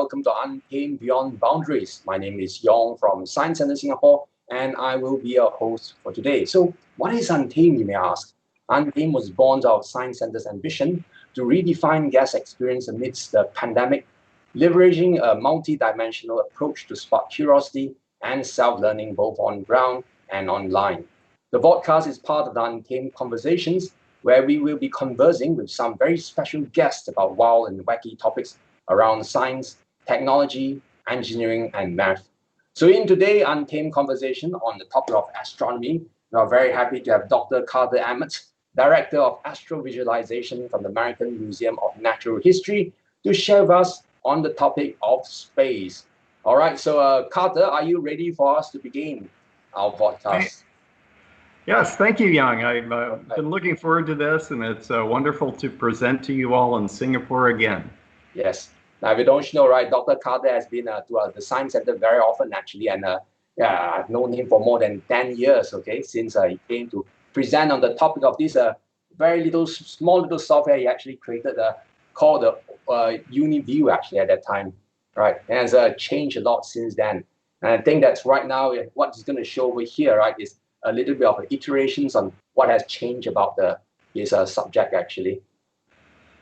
welcome to Untamed Beyond Boundaries. My name is Yong from Science Center Singapore, and I will be your host for today. So what is Untamed, you may ask? Untamed was born out of Science Center's ambition to redefine guest experience amidst the pandemic, leveraging a multi-dimensional approach to spark curiosity and self-learning both on ground and online. The podcast is part of the Untamed Conversations, where we will be conversing with some very special guests about wild and wacky topics around science, technology, engineering, and math. So in today's Untamed Conversation on the topic of astronomy, we are very happy to have Dr. Carter Emmart, Director of Astrovisualization from the American Museum of Natural History, to share with us on the topic of space. All right, so Carter, are you ready for us to begin our podcast? Yes, thank you, Yang. I've been looking forward to this, and it's wonderful to present to you all in Singapore again. Yes. Now, if you don't know, right, Dr. Carter has been to the Science Center very often, actually, and I've known him for more than 10 years, okay, since he came to present on the topic of this small little software he actually created called the UniView, actually, at that time, right? And it's changed a lot since then. And I think that's right now what he's going to show over here, right, is a little bit of iterations on what has changed about this subject, actually.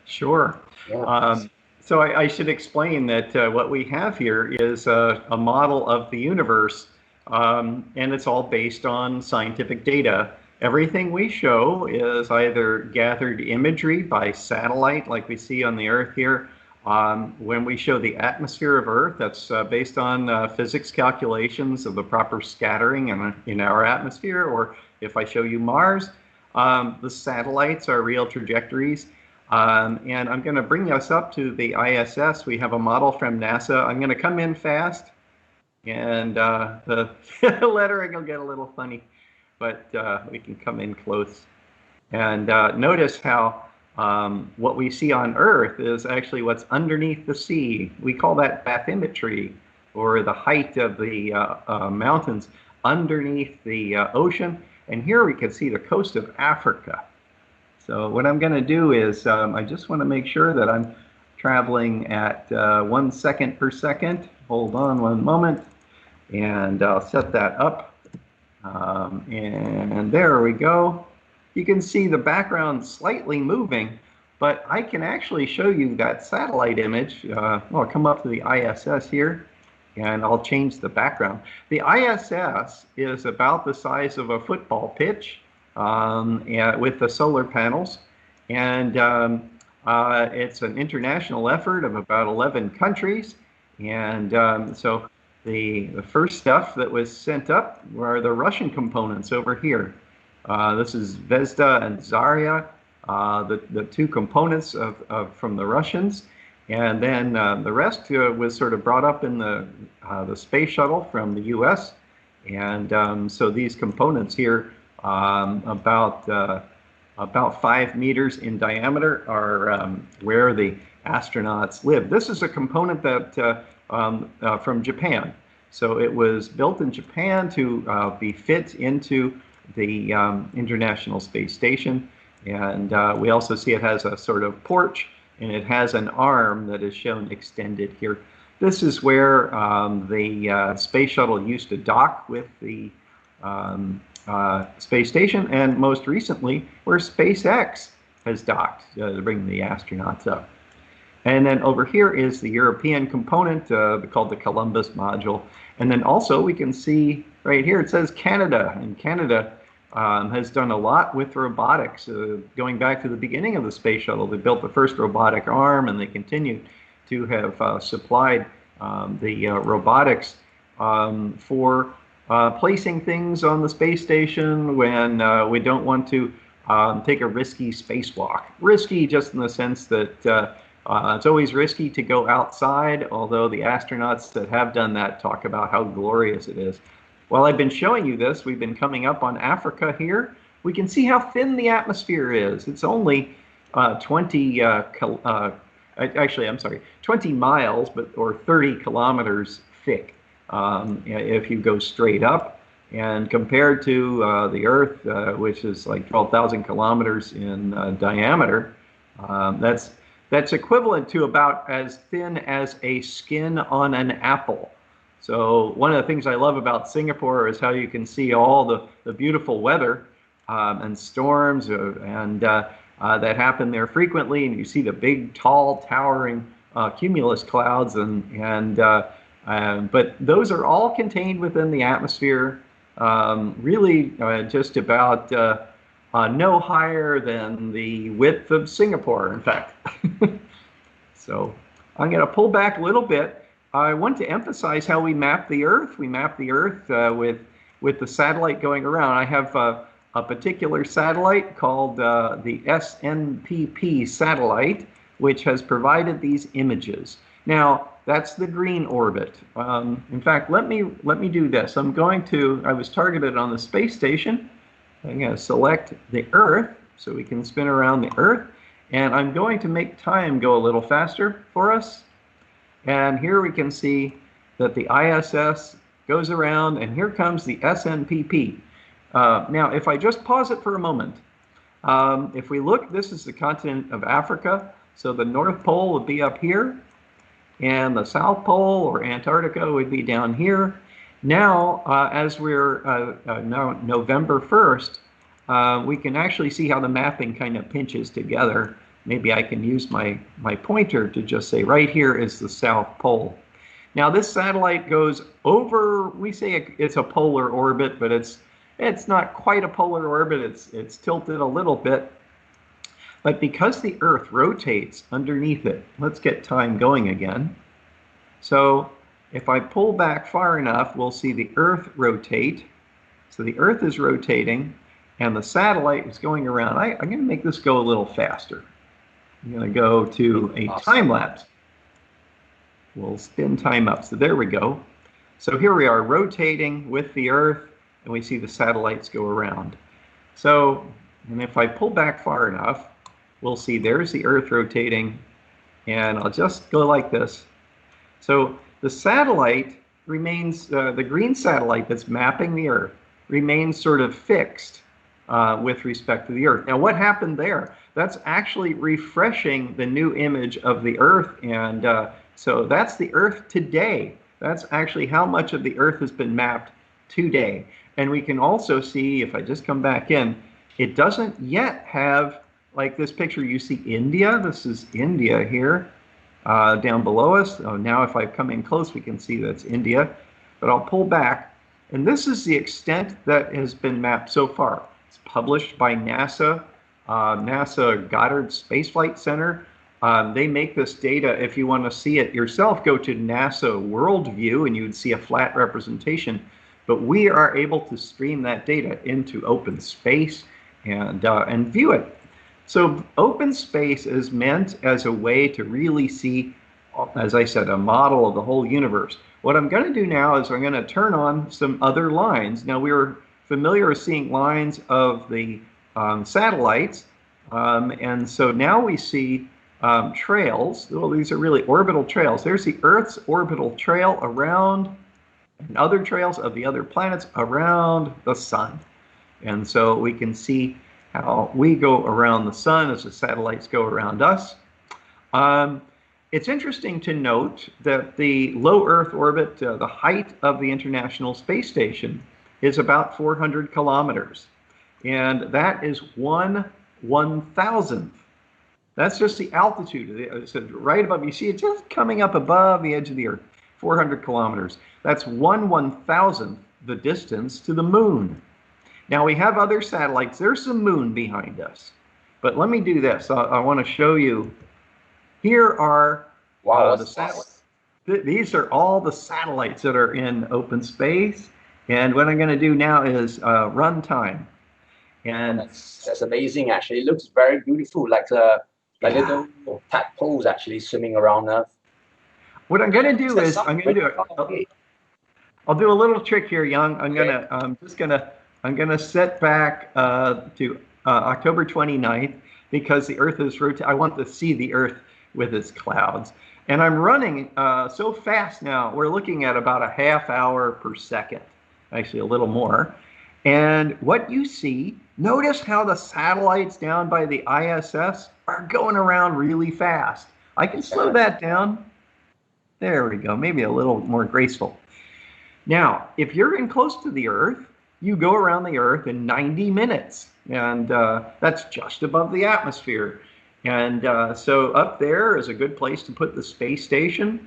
Sure. Yeah. So I should explain that what we have here is a model of the universe, and it's all based on scientific data. Everything we show is either gathered imagery by satellite, like we see on the Earth here. When we show the atmosphere of Earth, that's based on physics calculations of the proper scattering in our atmosphere. Or if I show you Mars, the satellites are real trajectories. And I'm going to bring us up to the ISS. We have a model from NASA. I'm going to come in fast, and the lettering will get a little funny, but we can come in close. And notice how what we see on Earth is actually what's underneath the sea. We call that bathymetry, or the height of the mountains underneath the ocean. And here we can see the coast of Africa. So what I'm going to do is I just want to make sure that I'm traveling at 1 second per second. Hold on one moment, and I'll set that up. And there we go. You can see the background slightly moving, but I can actually show you that satellite image. I'll come up to the ISS here, and I'll change the background. The ISS is about the size of a football pitch with the solar panels, and it's an international effort of about 11 countries. And so the first stuff that was sent up were the Russian components over here. This is Zvezda and Zarya, the two components from the Russians, and then the rest was sort of brought up in the space shuttle from the U.S. And so these components here, about 5 meters in diameter, are where the astronauts live. This is a component that from Japan. So it was built in Japan to be fit into the International Space Station. And we also see it has a sort of porch, and it has an arm that is shown extended here. This is where the space shuttle used to dock with the space station, and most recently where SpaceX has docked to bring the astronauts up. And then over here is the European component called the Olympus Module. And then also we can see right here, it says Canada, and Canada has done a lot with robotics. Going back to the beginning of the space shuttle, they built the first robotic arm, and they continue to have supplied the robotics for placing things on the space station when we don't want to take a risky spacewalk. Risky just in the sense that it's always risky to go outside, although the astronauts that have done that talk about how glorious it is. While I've been showing you this, we've been coming up on Africa here. We can see how thin the atmosphere is. It's only 20 miles, or 30 kilometers thick if you go straight up. And compared to the Earth, which is like 12,000 kilometers in diameter, that's that's equivalent to about as thin as a skin on an apple. So one of the things I love about Singapore is how you can see all the beautiful weather and storms that happen there frequently, and you see the big, tall, towering cumulus clouds, but those are all contained within the atmosphere, really just about no higher than the width of Singapore, in fact. So I'm going to pull back a little bit. I want to emphasize how we map the Earth. We map the Earth with the satellite going around. I have a particular satellite called the SNPP satellite, which has provided these images. Now, that's the green orbit. In fact, let me do this. I was targeted on the space station. I'm going to select the Earth so we can spin around the Earth. And I'm going to make time go a little faster for us. And here we can see that the ISS goes around, and here comes the SNPP. Now, if I just pause it for a moment, if we look, this is the continent of Africa. So the North Pole would be up here, and the South Pole or Antarctica would be down here. Now, as we're now November 1st, we can actually see how the mapping kind of pinches together. Maybe I can use my pointer to just say right here is the South Pole. Now this satellite goes over, we say it's a polar orbit, but it's not quite a polar orbit. It's tilted a little bit. But because the Earth rotates underneath it, let's get time going again. So if I pull back far enough, we'll see the Earth rotate. So the Earth is rotating, and the satellite is going around. I'm going to make this go a little faster. I'm going to go to a time lapse. We'll spin time up. So there we go. So here we are rotating with the Earth, and we see the satellites go around. So, and if I pull back far enough, we'll see there's the Earth rotating, and I'll just go like this. So the satellite remains, the green satellite that's mapping the Earth remains sort of fixed with respect to the Earth. Now what happened there? That's actually refreshing the new image of the Earth, and so that's the Earth today. That's actually how much of the Earth has been mapped today. And we can also see, if I just come back in, it doesn't yet have, like this picture, you see India. This is India here, down below us. Oh, now if I come in close, we can see that's India. But I'll pull back, and this is the extent that has been mapped so far. It's published by NASA, NASA Goddard Space Flight Center. They make this data. If you want to see it yourself, go to NASA Worldview, and you would see a flat representation. But we are able to stream that data into open space and view it. So open space is meant as a way to really see, as I said, a model of the whole universe. What I'm going to do now is I'm going to turn on some other lines. Now we were familiar with seeing lines of the satellites, and so now we see trails. Well, these are really orbital trails. There's the Earth's orbital trail around, and other trails of the other planets around the sun. And so we can see how we go around the sun as the satellites go around us. It's interesting to note that the low Earth orbit, the height of the International Space Station is about 400 kilometers. And that is 1/1000th. That's just the altitude. So right above, you see it just coming up above the edge of the Earth, 400 kilometers. That's 1/1000th the distance to the moon. Now we have other satellites. There's the moon behind us. But let me do this. I want to show you. Here are the satellites. These are all the satellites that are in open space. And what I'm going to do now is run time. And that's amazing, actually. It looks very beautiful, like little tadpoles actually swimming around Earth. What I'm going to do is I'll do a little trick here, Young. I'm going to set back to October 29th because the Earth is rotating. I want to see the Earth with its clouds. And I'm running so fast now, we're looking at about a ½ hour per second, actually a little more. And what you see Notice how the satellites down by the ISS are going around really fast. I can slow that down. There we go, maybe a little more graceful. Now, if you're in close to the Earth, you go around the Earth in 90 minutes, and that's just above the atmosphere. And so up there is a good place to put the space station.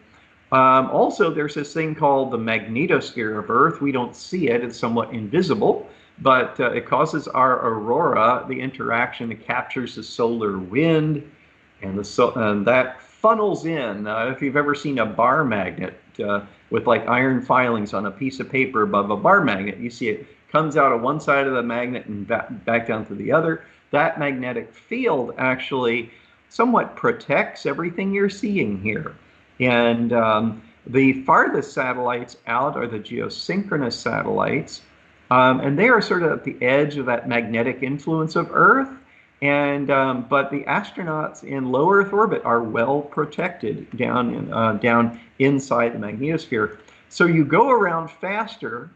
Also, there's this thing called the magnetosphere of Earth. We don't see it, it's somewhat invisible, but it causes our aurora, the interaction. It captures the solar wind, and that funnels in. If you've ever seen a bar magnet with like iron filings on a piece of paper above a bar magnet, you see it comes out of one side of the magnet and back down to the other. That magnetic field actually somewhat protects everything you're seeing here. And the farthest satellites out are the geosynchronous satellites. And they are sort of at the edge of that magnetic influence of Earth. And but the astronauts in low Earth orbit are well protected down inside the magnetosphere. So you go around faster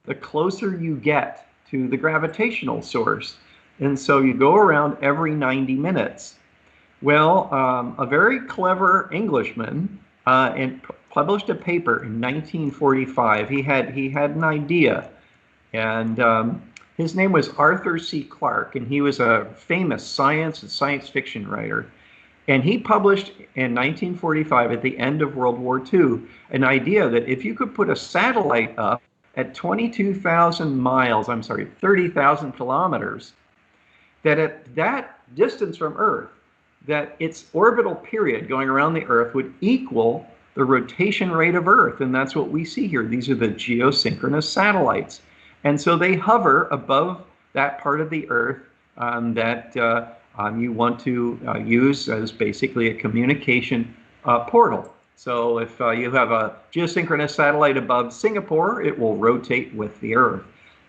the closer you get to the gravitational source. And so you go around every 90 minutes. Well, a very clever Englishman published a paper in 1945. He had an idea, and his name was Arthur C. Clarke, and he was a famous science and science fiction writer. And he published in 1945, at the end of World War II, an idea that if you could put a satellite up at 22,000 miles, 30,000 kilometers, that at that distance from Earth, that its orbital period going around the Earth would equal the rotation rate of Earth. And that's what we see here. These are the geosynchronous satellites. And so they hover above that part of the Earth that you want to use as basically a communication portal. So if you have a geosynchronous satellite above Singapore, it will rotate with the Earth.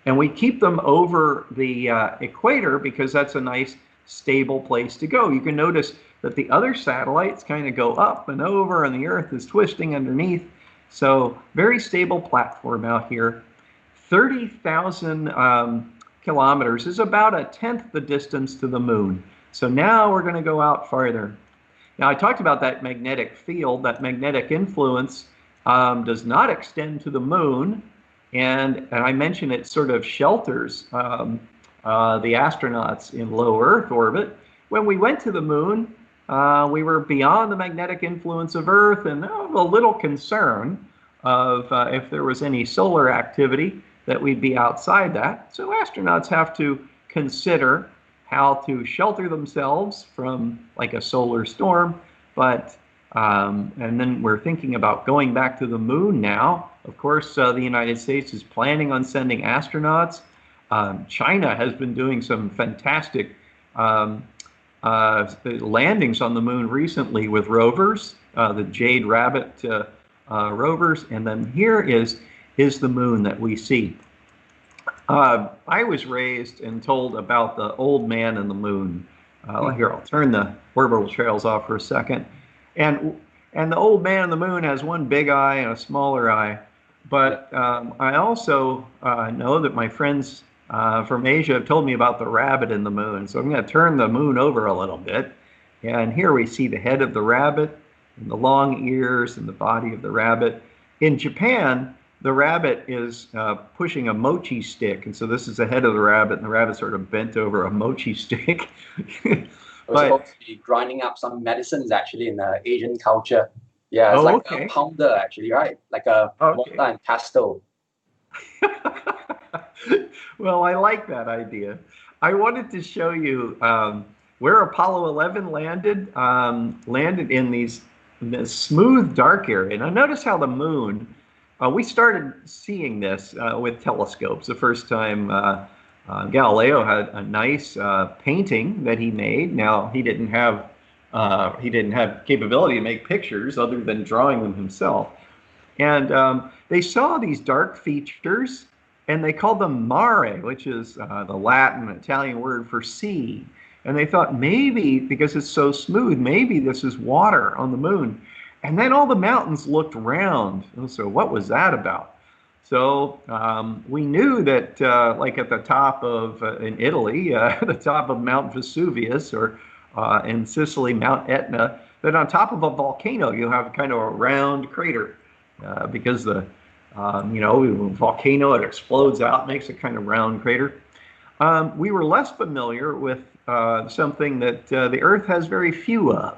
And we keep them over the equator because that's a nice stable place to go. You can notice that the other satellites kind of go up and over, and the Earth is twisting underneath. So very stable platform out here. 30,000 kilometers is about 1/10 the distance to the moon. So now we're going to go out farther. Now, I talked about that magnetic field. That magnetic influence does not extend to the moon. And I mentioned it sort of shelters the astronauts in low Earth orbit. When we went to the moon, we were beyond the magnetic influence of Earth, and a little concern of if there was any solar activity that we'd be outside that. So astronauts have to consider how to shelter themselves from like a solar storm, but and then we're thinking about going back to the moon now. Of course, the United States is planning on sending astronauts. China has been doing some fantastic landings on the moon recently with rovers, the Jade Rabbit rovers, and then here is the moon that we see. I was raised and told about the old man and the moon. Here, I'll turn the orbital trails off for a second. And the old man and the moon has one big eye and a smaller eye. But I also know that my friends from Asia have told me about the rabbit in the moon. So I'm going to turn the moon over a little bit. And here we see the head of the rabbit and the long ears and the body of the rabbit. In Japan, the rabbit is pushing a mochi stick, and so this is the head of the rabbit, and the rabbit sort of bent over a mochi stick. We're supposed to be grinding up some medicines actually in the Asian culture. Yeah, it's like a pounder actually, right? Like a mortar and pestle. Well, I like that idea. I wanted to show you where Apollo 11 landed. Landed in this smooth, dark area. Now notice how the moon. We started seeing this with telescopes. The first time Galileo had a nice painting that he made. Now he didn't have capability to make pictures other than drawing them himself. And they saw these dark features, and they called them mare, which is the Latin Italian word for sea. And they thought maybe because it's so smooth, maybe this is water on the moon. And then all the mountains looked round. So what was that about? So we knew that, like at the top of, in Italy, the top of Mount Vesuvius, or in Sicily, Mount Etna, that on top of a volcano, you have kind of a round crater because the, volcano, it explodes out, makes a kind of round crater. We were less familiar with something that the Earth has very few of,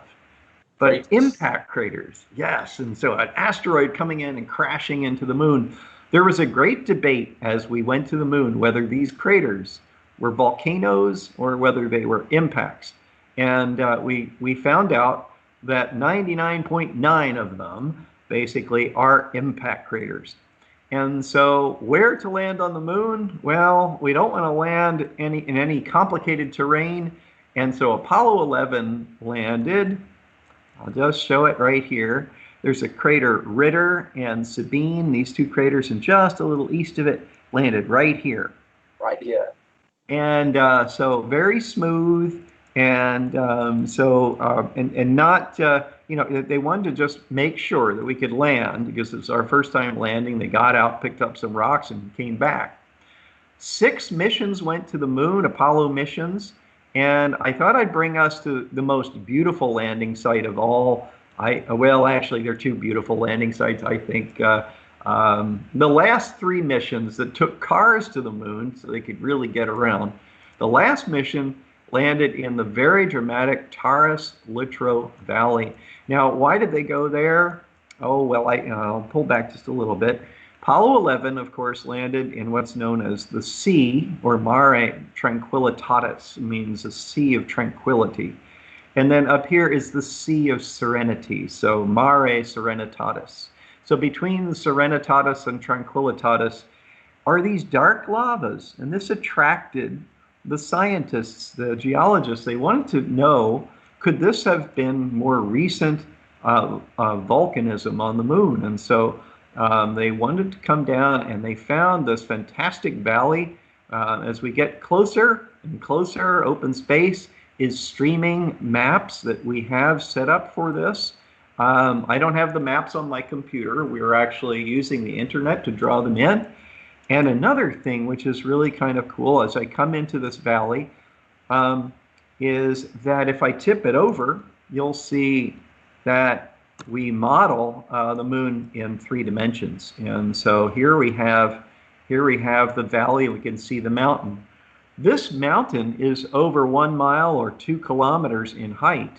but impact craters, yes. And so an asteroid coming in and crashing into the moon. There was a great debate as we went to the moon whether these craters were volcanoes or whether they were impacts. And we found out that 99.9 of them basically are impact craters. And so where to land on the moon? Well, we don't want to land in any complicated terrain. And so Apollo 11 landed. I'll just show it right here. There's a crater Ritter and Sabine. These two craters, and just a little east of it, landed right here. Right here. And so very smooth, and not, they wanted to just make sure that we could land because it's our first time landing. They got out, picked up some rocks, and came back. 6 missions went to the moon, Apollo missions, and I thought I'd bring us to the most beautiful landing site of all. Well, actually, there are 2 beautiful landing sites, I think. The last 3 missions that took cars to the moon so they could really get around. The last mission landed in the very dramatic Taurus Littrow Valley. Now, why did they go there? Oh, well, I'll pull back just a little bit. Apollo 11, of course, landed in what's known as the Sea, or Mare Tranquillitatis, means a sea of tranquility. And then up here is the Sea of Serenity, so Mare Serenitatis. So between the Serenitatis and Tranquillitatis are these dark lavas, and this attracted the scientists, the geologists. They wanted to know, could this have been more recent volcanism on the moon? And so they wanted to come down, and they found this fantastic valley. As we get closer and closer, open space is streaming maps that we have set up for this. I don't have the maps on my computer. We're actually using the internet to draw them in. And another thing which is really kind of cool as I come into this valley is that if I tip it over, you'll see that we model the moon in 3 dimensions. And so here we have the valley. We can see the mountain. This mountain is over 1 mile or 2 kilometers in height.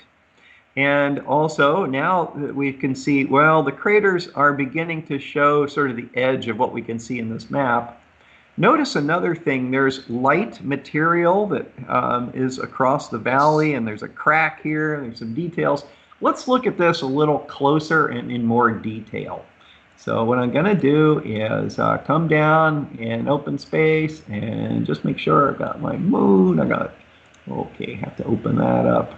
And also now we can see, well, the craters are beginning to show sort of the edge of what we can see in this map. Notice another thing, there's light material that is across the valley, and there's a crack here, and there's some details. Let's look at this a little closer and in more detail. So what I'm gonna do is come down in open space and just make sure I got my moon. Okay, have to open that up.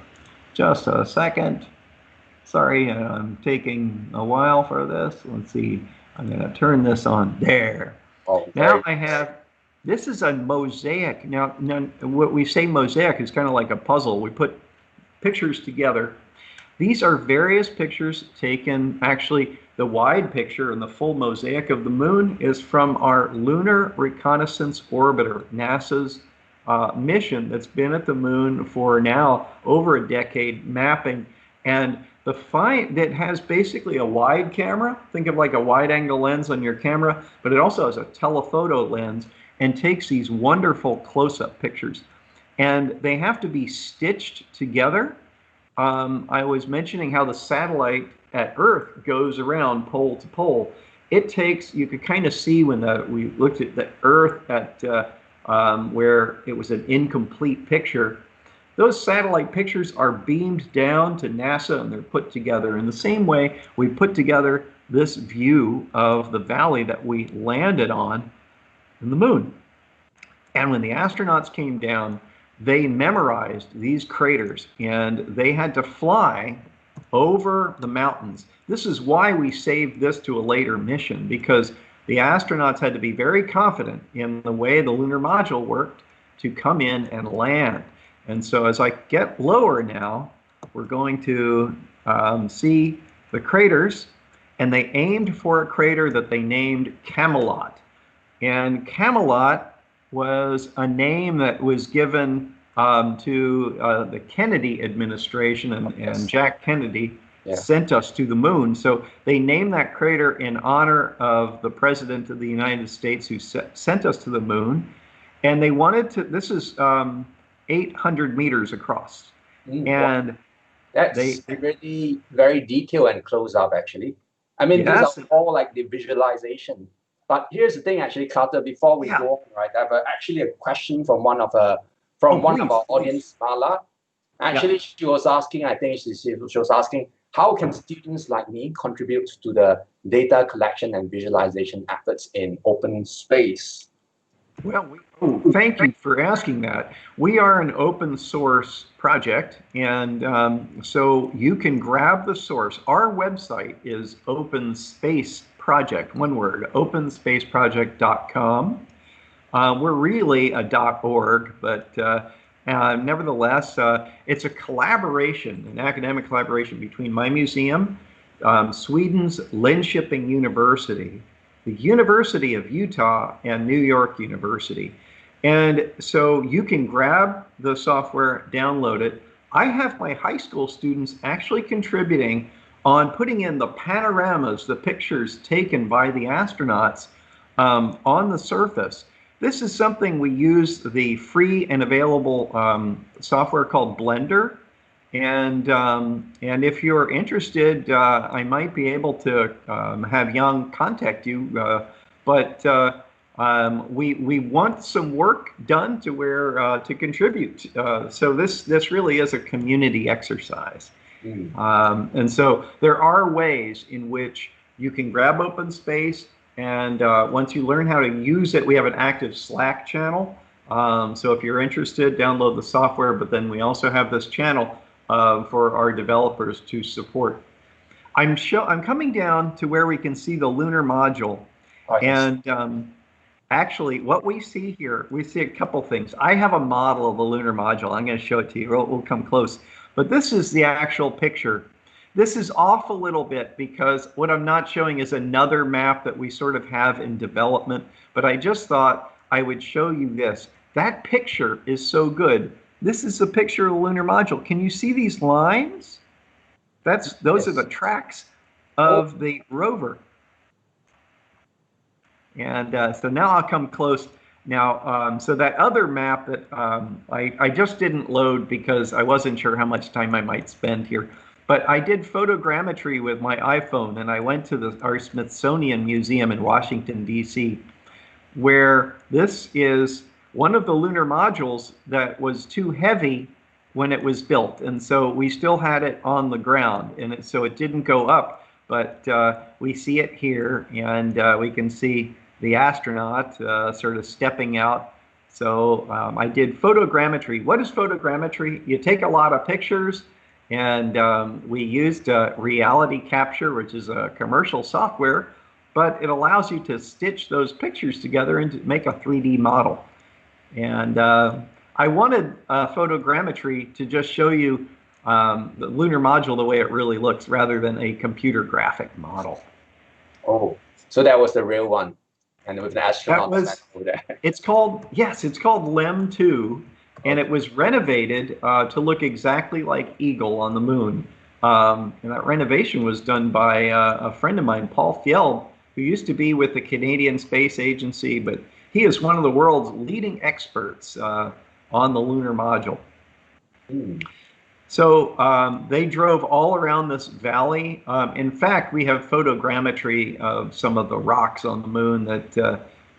Just a second. Sorry, I'm taking a while for this. Let's see, I'm gonna turn this on there. Oh, now I have, this is a mosaic. Now, what we say mosaic is kind of like a puzzle. We put pictures together. These are various pictures taken, actually the wide picture and the full mosaic of the moon is from our Lunar Reconnaissance Orbiter, NASA's mission that's been at the moon for now over a decade, mapping. And that has basically a wide camera. Think of like a wide angle lens on your camera, but it also has a telephoto lens and takes these wonderful close-up pictures. And they have to be stitched together. I was mentioning how the satellite at Earth goes around pole to pole. It takes, you could kind of see when we looked at the Earth at where it was an incomplete picture. Those satellite pictures are beamed down to NASA and they're put together. In the same way, we put together this view of the valley that we landed on in the moon. And when the astronauts came down, they memorized these craters and they had to fly over the mountains. This is why we saved this to a later mission, because the astronauts had to be very confident in the way the lunar module worked to come in and land. And so as I get lower now, we're going to see the craters, and they aimed for a crater that they named Camelot. And Camelot was a name that was given to the Kennedy administration, and Jack Kennedy sent us to the moon. So they named that crater in honor of the President of the United States who sent us to the moon. And they wanted to, this is 800 meters across. And that's really very detailed and close up, actually. I mean, those are all like the visualization. But here's the thing, actually, Carter, before we go on, right, I have actually a question from one of our audience, Marla. Actually, she was asking, I think she was asking, how can students like me contribute to the data collection and visualization efforts in open space? Well, thank you for asking that. We are an open source project, and so you can grab the source. Our website is Open Space Project, one word, openspaceproject.com. We're really a .org, but nevertheless, it's a collaboration, an academic collaboration between my museum, Sweden's Linköping University, the University of Utah, and New York University. And so you can grab the software, download it. I have my high school students actually contributing on putting in the panoramas, the pictures taken by the astronauts on the surface. This is something we use the free and available software called Blender. And if you're interested, I might be able to have Young contact you. But we want some work done to where to contribute. So this really is a community exercise. And so there are ways in which you can grab open space, and once you learn how to use it, we have an active Slack channel. So if you're interested, download the software, but then we also have this channel for our developers to support. I'm coming down to where we can see the lunar module. And actually, what we see here, we see a couple things. I have a model of the lunar module. I'm going to show it to you. We'll come close. But this is the actual picture. This is off a little bit because what I'm not showing is another map that we sort of have in development. But I just thought I would show you this. That picture is so good. This is a picture of the lunar module. Can you see these lines? Those are the tracks of the rover. And so now I'll come close. Now, so that other map that I just didn't load because I wasn't sure how much time I might spend here. But I did photogrammetry with my iPhone, and I went to our Smithsonian Museum in Washington, D.C., where this is one of the lunar modules that was too heavy when it was built. And so we still had it on the ground, and so it didn't go up. But we see it here, and we can see the astronaut sort of stepping out. So I did photogrammetry. What is photogrammetry? You take a lot of pictures, and we used reality capture, which is a commercial software, but it allows you to stitch those pictures together and to make a 3D model. And I wanted photogrammetry to just show you the lunar module the way it really looks rather than a computer graphic model. Oh, so that was the real one. And with an astronaut over there. It's called LEM 2, and it was renovated to look exactly like Eagle on the moon. And that renovation was done by a friend of mine, Paul Fjeld, who used to be with the Canadian Space Agency, but he is one of the world's leading experts on the lunar module. So they drove all around this valley. In fact, we have photogrammetry of some of the rocks on the moon that,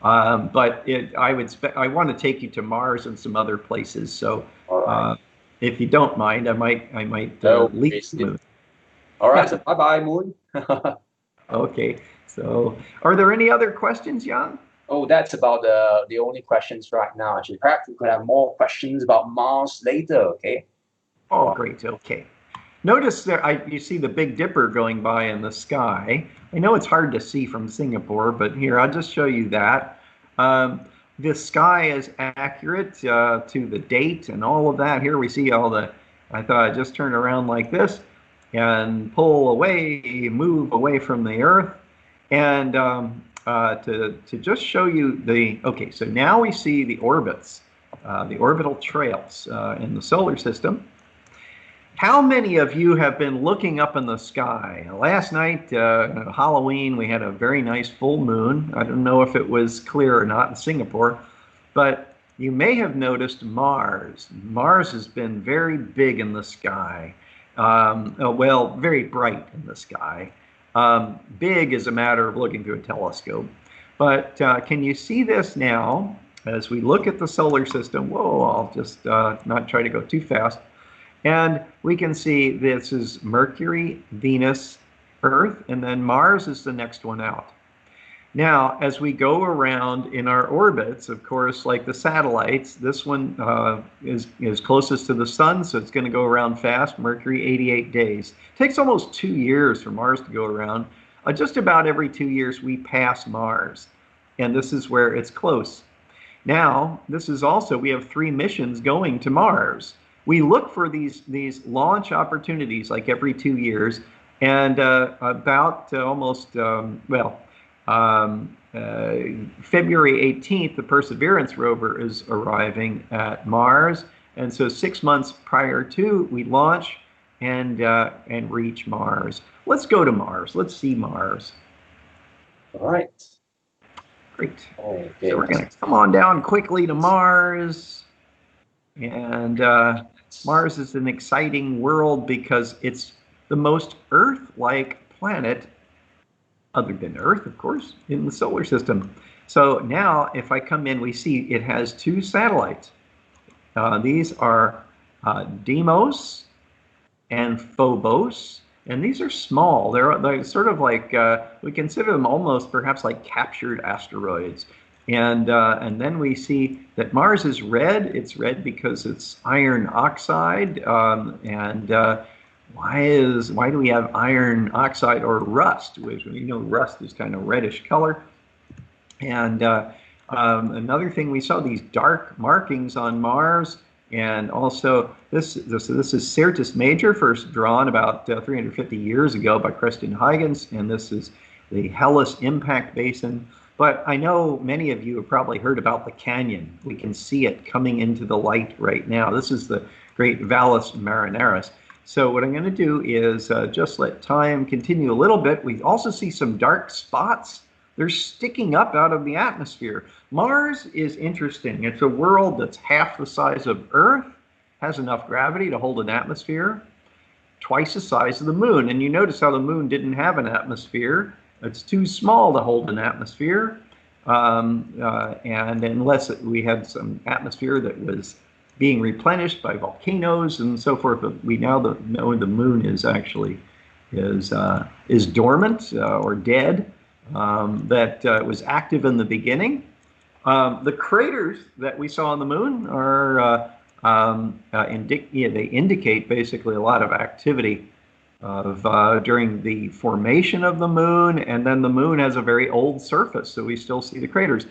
but I want to take you to Mars and some other places. So if you don't mind, I might leave the moon. All right, so bye-bye, moon. Okay, so are there any other questions, Jan? Oh, that's about the only questions right now. Actually, perhaps we could have more questions about Mars later, okay? Oh, great. Okay. Notice there, you see the Big Dipper going by in the sky. I know it's hard to see from Singapore, but here, I'll just show you that. The sky is accurate to the date and all of that. Here we see all the, I thought I'd just turn around like this and pull away, move away from the Earth. And to just show you the, okay, so now we see the orbits, the orbital trails in the solar system. How many of you have been looking up in the sky? Last night, Halloween, we had a very nice full moon. I don't know if it was clear or not in Singapore, but you may have noticed Mars. Mars has been very big in the sky. Well, very bright in the sky. Big is a matter of looking through a telescope. But can you see this now as we look at the solar system? Whoa, I'll just not try to go too fast. And we can see this is Mercury, Venus, Earth, and then Mars is the next one out. Now, as we go around in our orbits, of course, like the satellites, this one is closest to the sun, so it's going to go around fast. Mercury, 88 days. It takes almost 2 years for Mars to go around. Just about every 2 years, we pass Mars, and this is where it's close. Now, this is also, we have 3 missions going to Mars. We look for these launch opportunities like every 2 years, and about almost, February 18th, the Perseverance rover is arriving at Mars, and so 6 months prior to, we launch and reach Mars. Let's go to Mars. Let's see Mars. All right. Great. Okay. So we're going to come on down quickly to Mars. And Mars is an exciting world because it's the most Earth-like planet, other than Earth, of course, in the solar system. So now, if I come in, we see it has 2 satellites. These are Deimos and Phobos, and these are small. They're sort of like, we consider them almost perhaps like captured asteroids. And then we see that Mars is red. It's red because it's iron oxide. Why do we have iron oxide or rust? Which, you know, rust is kind of reddish color. And another thing, we saw these dark markings on Mars. And also, this is Syrtis Major, first drawn about 350 years ago by Preston Huygens. And this is the Hellas Impact Basin. But I know many of you have probably heard about the canyon. We can see it coming into the light right now. This is the great Valles Marineris. So what I'm going to do is just let time continue a little bit. We also see some dark spots. They're sticking up out of the atmosphere. Mars is interesting. It's a world that's half the size of Earth, has enough gravity to hold an atmosphere, twice the size of the moon. And you notice how the moon didn't have an atmosphere. It's too small to hold an atmosphere, and unless we had some atmosphere that was being replenished by volcanoes and so forth. But we now know the moon is actually is dormant or dead. That was active in the beginning. The craters that we saw on the moon are they indicate basically a lot of activity during the formation of the moon, and then the moon has a very old surface, so we still see the craters.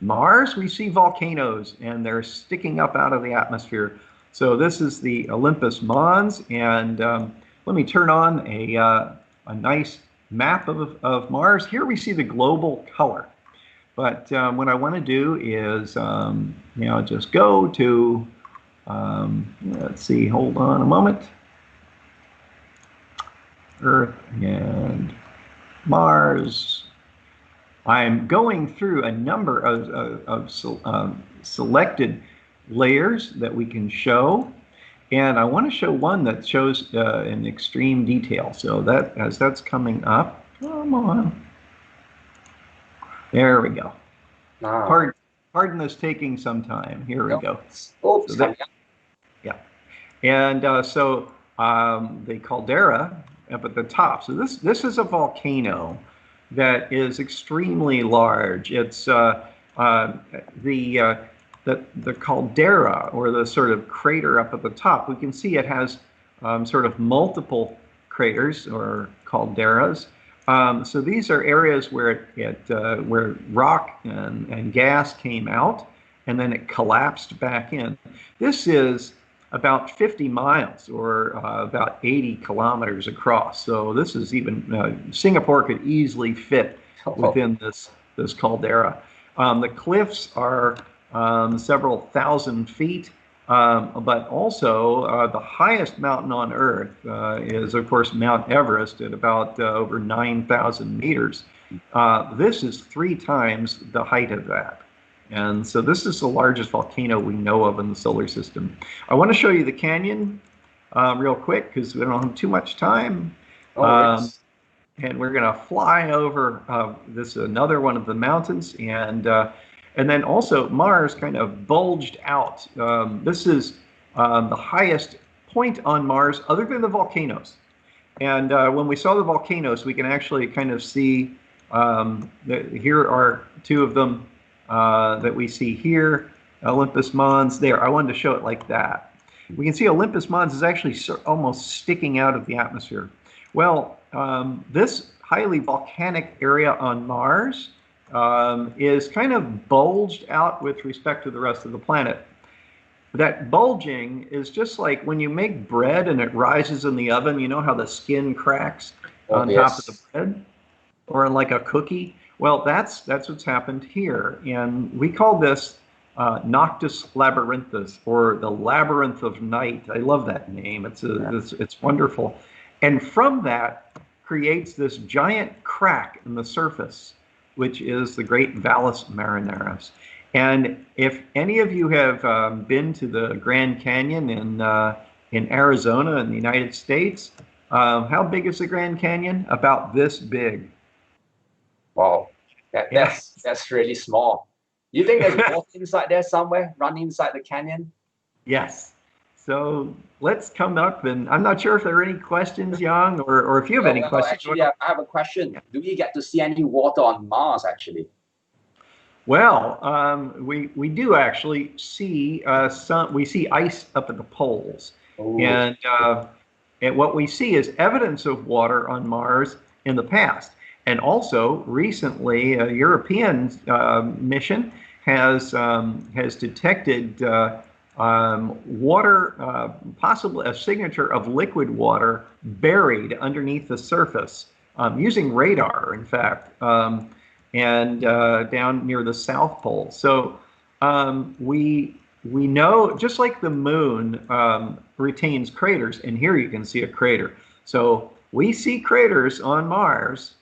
Mars, we see volcanoes, and they're sticking up out of the atmosphere. So this is the Olympus Mons, and let me turn on a nice map of Mars. Here we see the global color, but what I want to do is just go to, let's see, hold on a moment. Earth and Mars. I'm going through a number of selected layers that we can show, and I want to show one that shows in extreme detail. So that as that's coming up, come on, there we go. Pardon this taking some time. Here we go. Oh, so that, yeah, and the caldera up at the top. So this is a volcano that is extremely large. It's the caldera, or the sort of crater up at the top. We can see it has sort of multiple craters or calderas. So these are areas where where rock and gas came out, and then it collapsed back in. This is about 50 miles, or about 80 kilometers across. So this is even, Singapore could easily fit within this this caldera. The cliffs are several thousand feet, but also the highest mountain on Earth is, of course, Mount Everest at about over 9,000 meters. This is 3 times the height of that. And so this is the largest volcano we know of in the solar system. I want to show you the canyon real quick because we don't have too much time. Yes. And we're going to fly over this another one of the mountains, and then also Mars kind of bulged out. This is the highest point on Mars other than the volcanoes. And when we saw the volcanoes, we can actually kind of see, here are 2 of them that we see here, Olympus Mons there. I wanted to show it like that. We can see Olympus Mons is actually almost sticking out of the atmosphere. Well, this highly volcanic area on Mars is kind of bulged out with respect to the rest of the planet. That bulging is just like when you make bread and it rises in the oven, you know how the skin cracks on top of the bread? Or like a cookie? Well, that's what's happened here. And we call this Noctis labyrinthus, or the labyrinth of night. I love that name. It's wonderful. And from that creates this giant crack in the surface, which is the Great Valles Marineris. And if any of you have been to the Grand Canyon in Arizona in the United States, how big is the Grand Canyon? About this big. Wow, that's really small. You think there's water inside there somewhere, running inside the canyon? Yes. So let's come up, and I'm not sure if there are any questions, Yang, or if you have any questions. Actually, I have a question. Do we get to see any water on Mars, actually? Well, we do actually see we see ice up at the poles. Ooh. And what we see is evidence of water on Mars in the past. And also recently, a European mission has detected water, possibly a signature of liquid water buried underneath the surface using radar, in fact, and down near the South Pole. So we know, just like the moon retains craters, and here you can see a crater. So we see craters on Mars,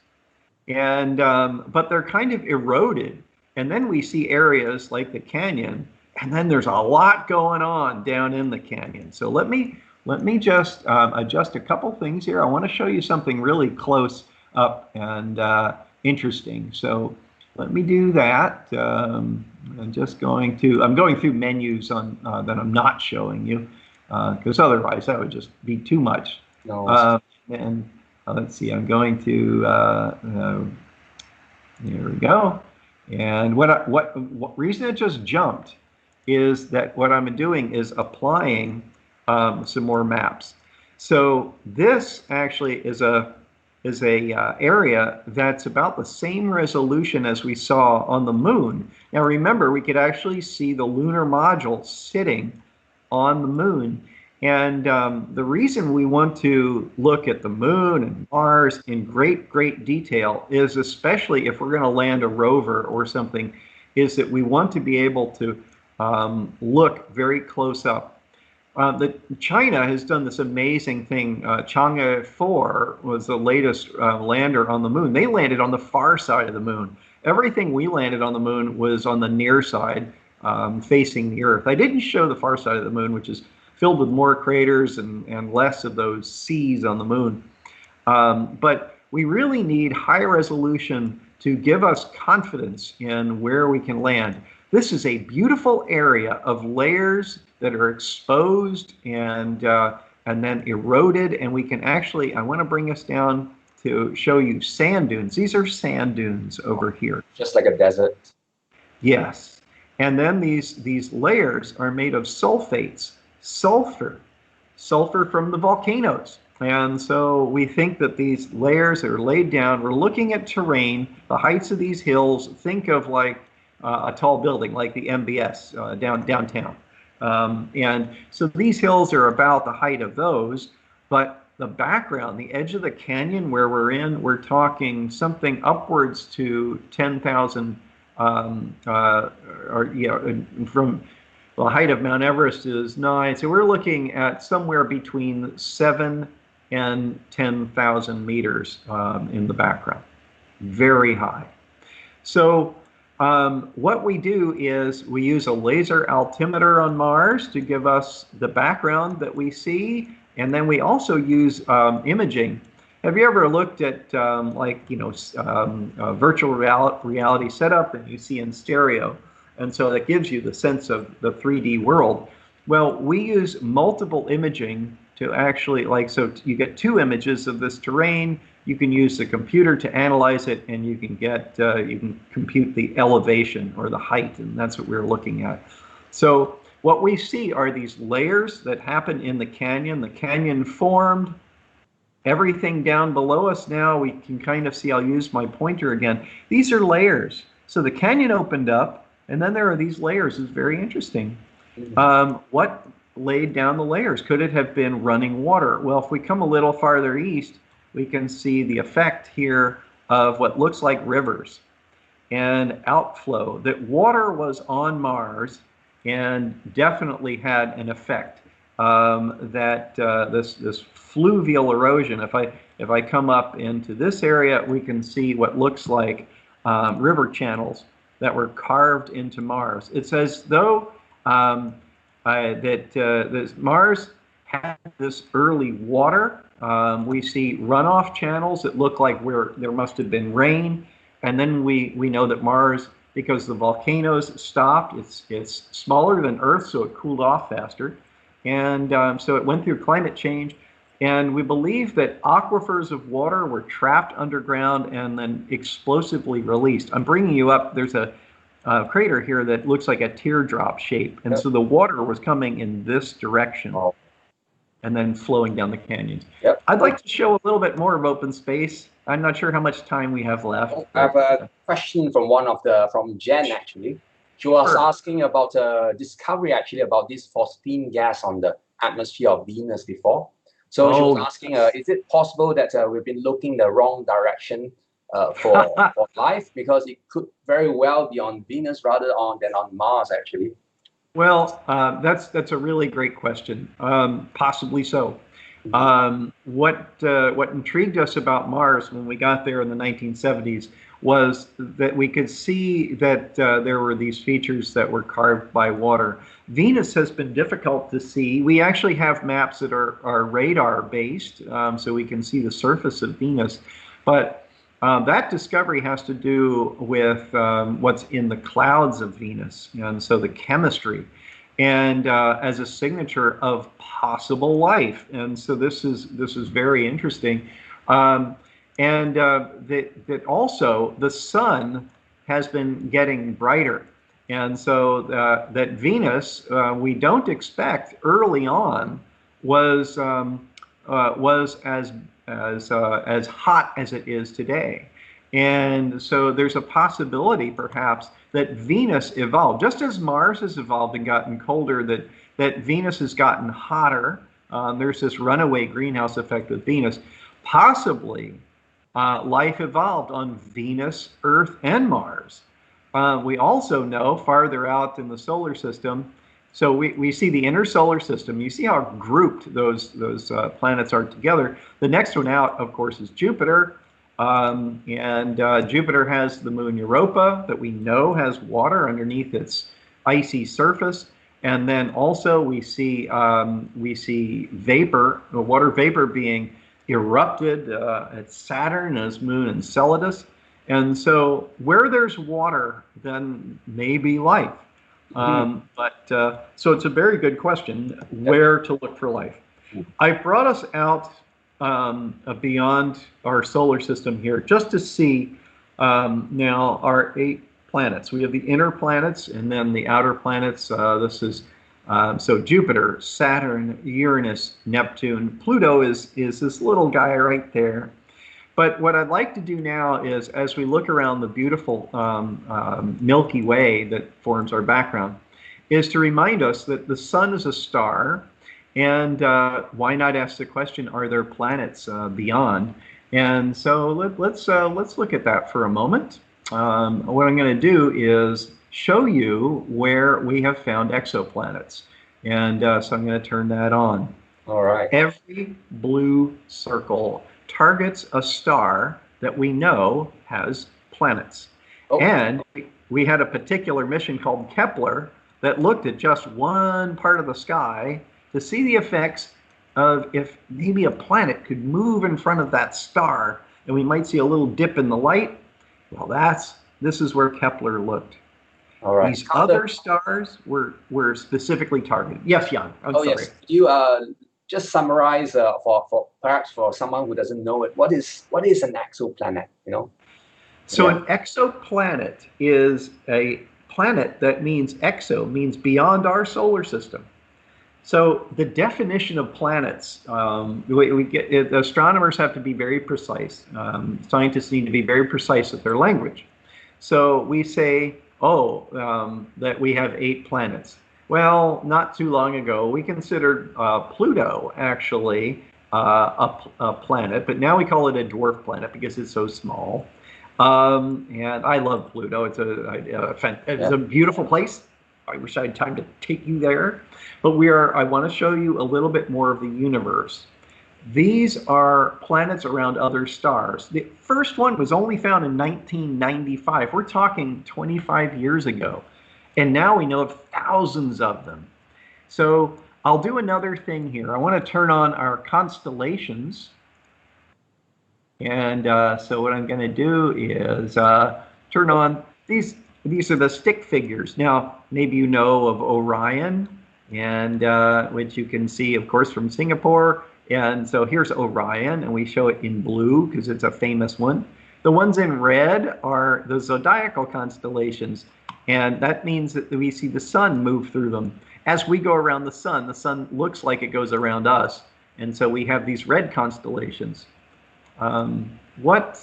and but they're kind of eroded. And then we see areas like the canyon, and then there's a lot going on down in the canyon. So let me just adjust a couple things here. I want to show you something really close up and interesting. So let me do that. I'm going through menus on that I'm not showing you, because otherwise that would just be too much. No. And let's see. I'm going to. Here we go. And what reason it just jumped is that what I'm doing is applying some more maps. So this actually is a area that's about the same resolution as we saw on the moon. Now remember, we could actually see the lunar module sitting on the moon. And the reason we want to look at the moon and Mars in great detail is, especially if we're going to land a rover or something, is that we want to be able to look very close up. China has done this amazing thing. Chang'e 4 was the latest lander on the moon. They landed on the far side of the moon. Everything we landed on the moon was on the near side, facing the Earth. I didn't show the far side of the moon, which is filled with more craters and less of those seas on the moon. But we really need high resolution to give us confidence in where we can land. This is a beautiful area of layers that are exposed and then eroded, and we can actually, I want to bring us down to show you sand dunes. These are sand dunes over here. Just like a desert. Yes. And then these layers are made of sulfates, sulfur from the volcanoes. And so we think that these layers are laid down. We're looking at terrain, the heights of these hills. Think of like a tall building like the MBS downtown. And so these hills are about the height of those, but the background, the edge of the canyon where we're in, we're talking something upwards to 10,000, or you know, from the height of Mount Everest is 9. So we're looking at somewhere between 7 and 10,000 meters in the background. Very high. So what we do is we use a laser altimeter on Mars to give us the background that we see, and then we also use imaging. Have you ever looked at like, you know, virtual reality setup and you see in stereo? And so that gives you the sense of the 3D world. Well, we use multiple imaging to actually, like, so you get 2 images of this terrain. You can use the computer to analyze it, and you can get, you can compute the elevation or the height, and that's what we're looking at. So what we see are these layers that happen in the canyon. The canyon formed. Everything down below us now, we can kind of see, I'll use my pointer again. These are layers. So the canyon opened up, and then there are these layers. It's very interesting. What laid down the layers? Could it have been running water? Well, if we come a little farther east, we can see the effect here of what looks like rivers and outflow. That water was on Mars and definitely had an effect. This fluvial erosion. If I come up into this area, we can see what looks like river channels that were carved into Mars. It's as though this Mars had this early water. We see runoff channels that look like where there must have been rain, and then we know that Mars, because the volcanoes stopped, it's smaller than Earth, so it cooled off faster, and so it went through climate change. And we believe that aquifers of water were trapped underground and then explosively released. I'm bringing you up. There's a crater here that looks like a teardrop shape. And so the water was coming in this direction and then flowing down the canyons. I'd like to show a little bit more of open space. I'm not sure how much time we have left. I have a question from from Jen, actually. She was asking about discovery, actually, about this phosphine gas on the atmosphere of Venus before. So she was asking, is it possible that we've been looking the wrong direction for life? Because it could very well be on Venus rather than on Mars, actually. Well, that's a really great question. Possibly so. What intrigued us about Mars when we got there in the 1970s was that we could see that there were these features that were carved by water. Venus has been difficult to see. We actually have maps that are radar based, so we can see the surface of Venus. But that discovery has to do with what's in the clouds of Venus, and so the chemistry, and as a signature of possible life. And so this is very interesting. And that also the sun has been getting brighter, and so that Venus, we don't expect early on was as hot as it is today. And so there's a possibility perhaps that Venus evolved just as Mars has evolved and gotten colder, that Venus has gotten hotter. There's this runaway greenhouse effect with Venus. Possibly life evolved on Venus, Earth, and Mars. We also know farther out in the solar system, so we see the inner solar system. You see how grouped those planets are together. The next one out, of course, is Jupiter. And Jupiter has the moon Europa that we know has water underneath its icy surface. And then also we see vapor, the water vapor being erupted at Saturn as moon Enceladus. And so where there's water, then maybe life. So it's a very good question, where to look for life. I brought us out beyond our solar system here just to see now our 8 planets. We have the inner planets and then the outer planets. This is so Jupiter, Saturn, Uranus, Neptune. Pluto is this little guy right there. But what I'd like to do now is, as we look around the beautiful Milky Way that forms our background, is to remind us that the sun is a star, And why not ask the question, are there planets beyond? And so let's look at that for a moment. What I'm going to do is show you where we have found exoplanets. And so I'm going to turn that on. All right. Every blue circle targets a star that we know has planets. Oh. And we had a particular mission called Kepler that looked at just one part of the sky to see the effects of if maybe a planet could move in front of that star and we might see a little dip in the light. Well, this is where Kepler looked. All right. These other stars were specifically targeted. Yes, Jan. I'm sorry. Yes. Could you just summarize for perhaps for someone who doesn't know it, what is an exoplanet? So an exoplanet is a planet that means exo, means beyond our solar system. So the definition of planets, astronomers have to be very precise. Scientists need to be very precise with their language. So we say, that we have 8 planets. Well, not too long ago, we considered Pluto actually a planet, but now we call it a dwarf planet because it's so small. And I love Pluto. It's a beautiful place. I wish I had time to take you there. But I want to show you a little bit more of the universe. These are planets around other stars. The first one was only found in 1995. We're talking 25 years ago. And now we know of thousands of them. So I'll do another thing here. I want to turn on our constellations. And so what I'm going to do is turn on these. These are the stick figures. Now, maybe you know of Orion, and which you can see, of course, from Singapore. And so here's Orion, and we show it in blue because it's a famous one. The ones in red are the zodiacal constellations, and that means that we see the sun move through them. As we go around the sun looks like it goes around us, and so we have these red constellations. What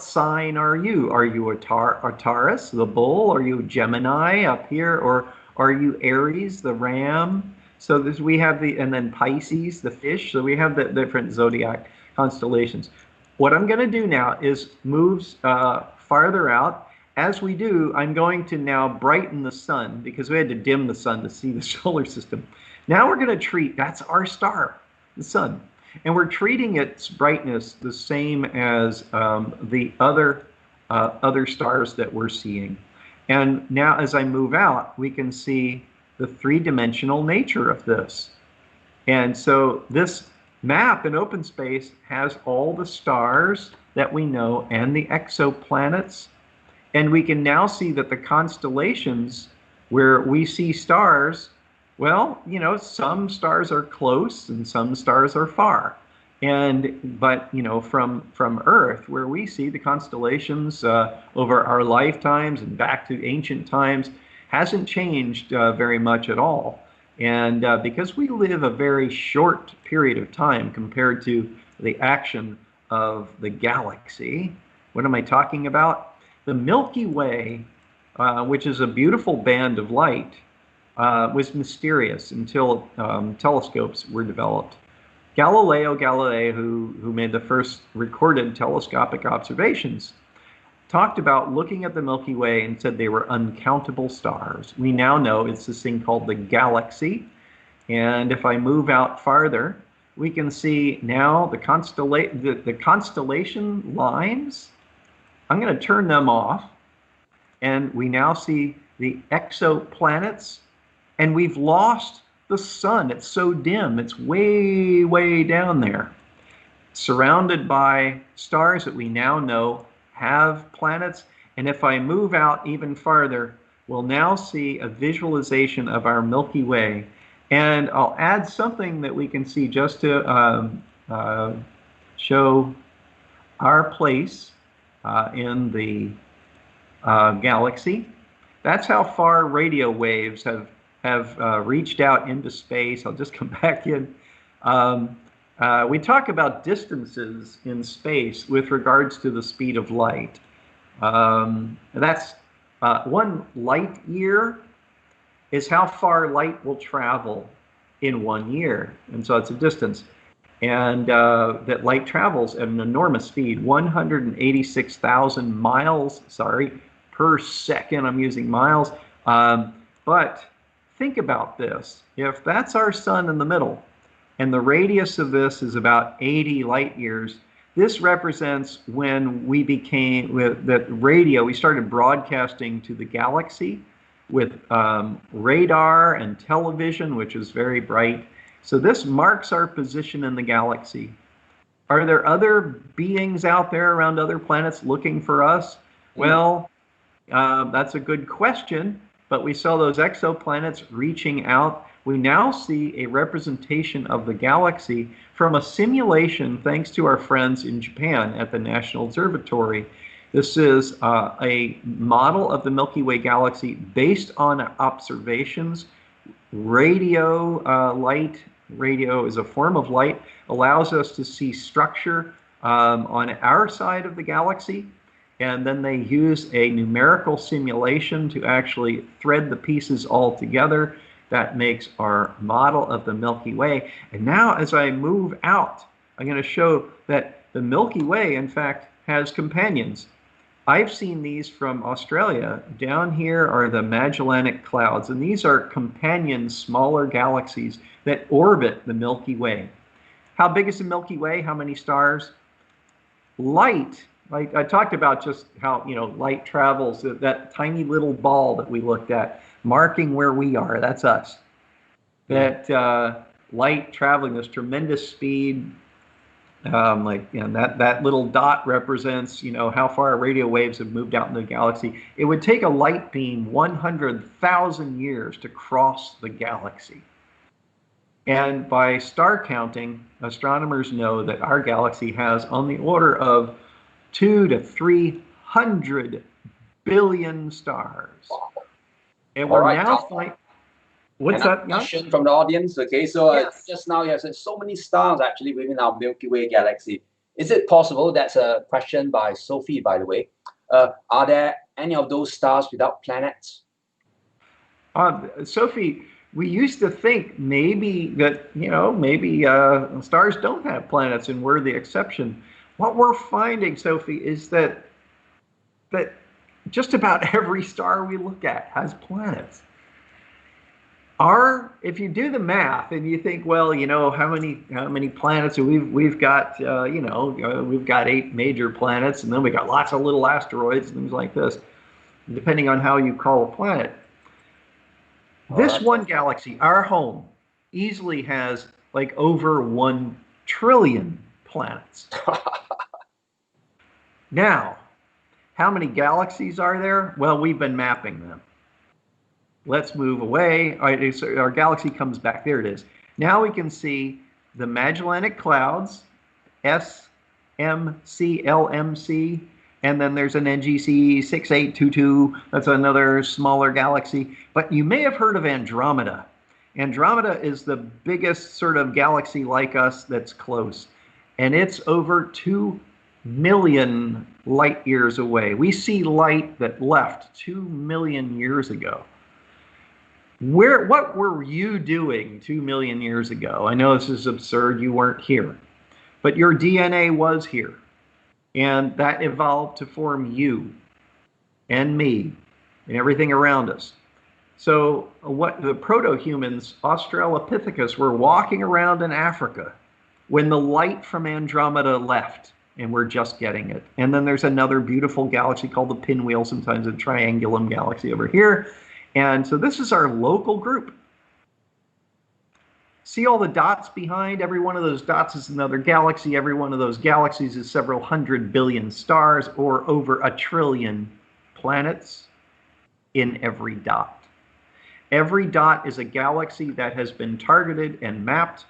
sign are you? Are you a Taurus, the bull? Are you Gemini up here, or are you Aries, the ram? So we have and then Pisces, the fish. So we have the different zodiac constellations. What I'm going to do now is move farther out. As we do, I'm going to now brighten the sun because we had to dim the sun to see the solar system. Now we're going to that's our star, the sun. And we're treating its brightness the same as the other stars that we're seeing. And now as I move out, we can see the 3-dimensional nature of this. And so this map in open space has all the stars that we know and the exoplanets. And we can now see that the constellations where we see stars, well, some stars are close and some stars are far. But from Earth, where we see the constellations over our lifetimes and back to ancient times, hasn't changed very much at all. And because we live a very short period of time compared to the action of the galaxy, what am I talking about? The Milky Way, which is a beautiful band of light, was mysterious until telescopes were developed. Galileo Galilei, who made the first recorded telescopic observations, talked about looking at the Milky Way and said they were uncountable stars. We now know it's this thing called the galaxy. And if I move out farther, we can see now the constellation lines. I'm going to turn them off. And we now see the exoplanets. And we've lost the sun. It's so dim. It's way, way down there, surrounded by stars that we now know have planets. And if I move out even farther, we'll now see a visualization of our Milky Way. And I'll add something that we can see just to show our place in the galaxy. That's how far radio waves have reached out into space. I'll just come back in. We talk about distances in space with regards to the speed of light. That's 1 light year is how far light will travel in 1 year. And so it's a distance. And that light travels at an enormous speed, 186,000 miles, per second. I'm using miles. But think about this. If that's our sun in the middle, and the radius of this is about 80 light years, this represents when we became, with that radio, we started broadcasting to the galaxy with radar and television, which is very bright. So this marks our position in the galaxy. Are there other beings out there around other planets looking for us? Well, that's a good question, but we saw those exoplanets reaching out. We now see a representation of the galaxy from a simulation thanks to our friends in Japan at the National Observatory. This is a model of the Milky Way galaxy based on observations. Radio is a form of light, allows us to see structure on our side of the galaxy, and then they use a numerical simulation to actually thread the pieces all together. That makes our model of the Milky Way. And now as I move out, I'm going to show that the Milky Way, in fact, has companions. I've seen these from Australia. Down here are the Magellanic Clouds, and these are companion smaller galaxies that orbit the Milky Way. How big is the Milky Way? How many stars? Light, like I talked about just how, light travels, that tiny little ball that we looked at, marking where we are, that's us. That light traveling this tremendous speed, that little dot represents, how far radio waves have moved out in the galaxy. It would take a light beam 100,000 years to cross the galaxy. And by star counting, astronomers know that our galaxy has on the order of 200 to 300 billion stars. And we're now finding. What's that? Question from the audience. Okay, so Yes. just now you have said so many stars actually within our Milky Way galaxy. Is it possible? That's a question by Sophie, by the way. Are there any of those stars without planets? Sophie, we used to think maybe that stars don't have planets and we're the exception. What we're finding, Sophie, is that just about every star we look at has planets. If you do the math and you think, well, how many planets we've got, we've got 8 major planets, and then we got lots of little asteroids and things like this, depending on how you call a planet. This one galaxy, our home, easily has like over 1 trillion planets. Now, how many galaxies are there? Well, we've been mapping them. Let's move away. All right, so our galaxy comes back. There it is. Now we can see the Magellanic Clouds, SMC, and then there's an NGC 6822. That's another smaller galaxy. But you may have heard of Andromeda. Andromeda is the biggest sort of galaxy like us that's close. And it's over 2 million light years away. We see light that left 2 million years ago. What were you doing 2 million years ago? I know this is absurd, you weren't here, but your DNA was here, and that evolved to form you and me and everything around us. So what the proto-humans, Australopithecus, were walking around in Africa when the light from Andromeda left, and we're just getting it. And then there's another beautiful galaxy called the Pinwheel, sometimes a Triangulum galaxy over here. And so this is our local group. See all the dots behind? Every one of those dots is another galaxy. Every one of those galaxies is several 100 billion stars, or over 1 trillion planets in every dot. Every dot is a galaxy that has been targeted and mapped.